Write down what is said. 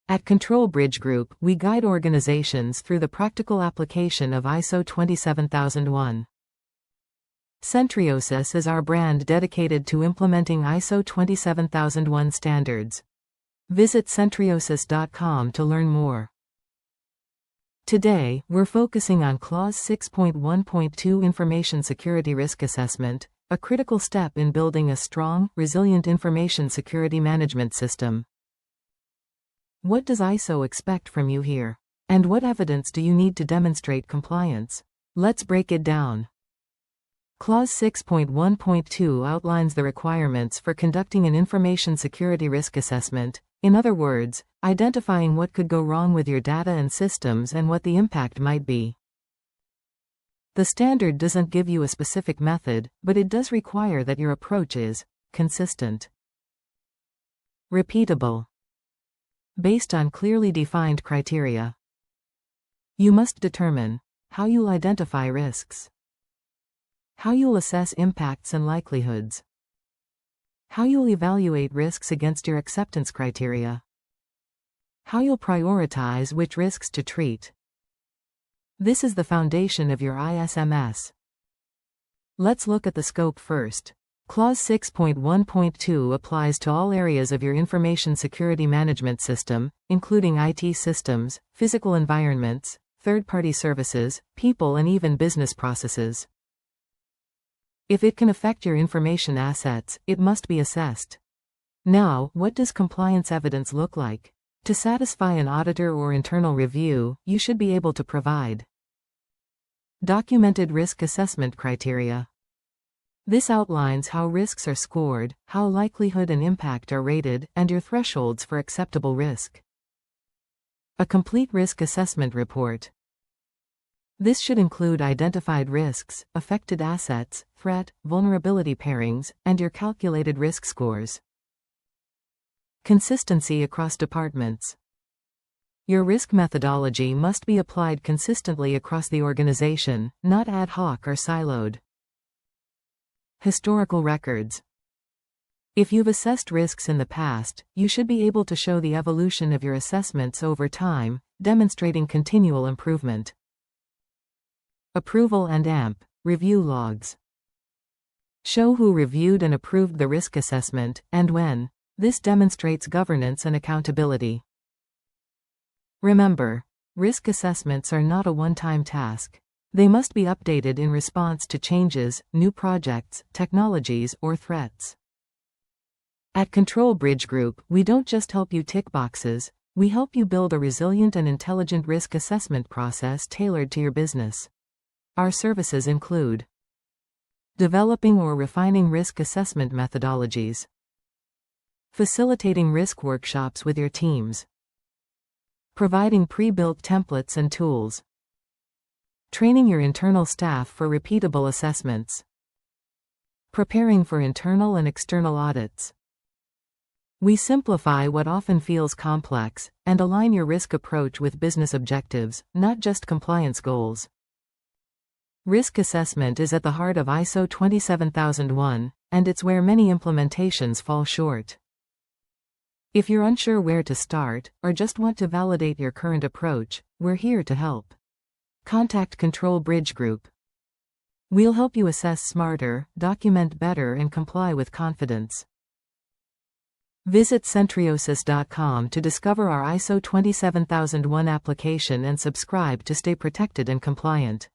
At Control Bridge Group, we guide organizations through the practical application of ISO 27001. Centriosis is our brand dedicated to implementing ISO 27001 standards. Visit centriosis.com to learn more. Today, we're focusing on Clause 6.1.2 Information Security Risk Assessment, a critical step in building a strong, resilient information security management system. What does ISO expect from you here? And what evidence do you need to demonstrate compliance? Let's break it down. Clause 6.1.2 outlines the requirements for conducting an information security risk assessment, in other words, identifying what could go wrong with your data and systems and what the impact might be. The standard doesn't give you a specific method, but it does require that your approach is consistent, repeatable, based on clearly defined criteria. You must determine how you'll identify risks, how you'll assess impacts and likelihoods, how you'll evaluate risks against your acceptance criteria, how you'll prioritize which risks to treat. This is the foundation of your ISMS. Let's look at the scope first. Clause 6.1.2 applies to all areas of your information security management system, including IT systems, physical environments, third-party services, people, and even business processes. If it can affect your information assets, it must be assessed. Now, what does compliance evidence look like? To satisfy an auditor or internal review, you should be able to provide documented risk assessment criteria. This outlines how risks are scored, how likelihood and impact are rated, and your thresholds for acceptable risk. A complete risk assessment report. This should include identified risks, affected assets, threat, vulnerability pairings, and your calculated risk scores. Consistency across departments. Your risk methodology must be applied consistently across the organization, not ad hoc or siloed. Historical records. If you've assessed risks in the past, you should be able to show the evolution of your assessments over time, demonstrating continual improvement. Approval and AMP review logs. Show who reviewed and approved the risk assessment, and when. This demonstrates governance and accountability. Remember, risk assessments are not a one-time task. They must be updated in response to changes, new projects, technologies, or threats. At Control Bridge Group, we don't just help you tick boxes, we help you build a resilient and intelligent risk assessment process tailored to your business. Our services include developing or refining risk assessment methodologies, facilitating risk workshops with your teams, providing pre-built templates and tools, training your internal staff for repeatable assessments, preparing for internal and external audits. We simplify what often feels complex, and align your risk approach with business objectives, not just compliance goals. Risk assessment is at the heart of ISO 27001, and it's where many implementations fall short. If you're unsure where to start, or just want to validate your current approach, we're here to help. Contact Control Bridge Group. We'll help you assess smarter, document better, and comply with confidence. Visit centriosis.com to discover our ISO 27001 application and subscribe to stay protected and compliant.